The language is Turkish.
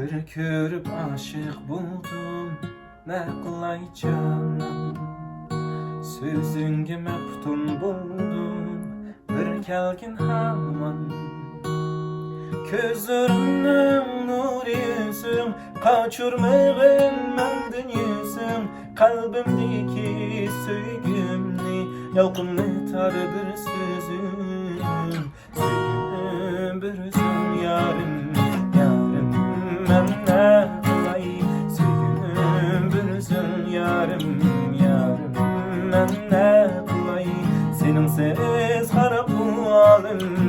Bir körüp aşık buldum, ne kılay canım. Sözünge meftun buldum, bir kelgin haman. Közlerimden nur yüzüm, kaçırmağın menden yüzüm. Kalbimdeki söygümni, yalqınlıtar bir sözüm. Söygüm bir özüm yarım. Yarım, ben ne kılay, senin ses harap bu alım.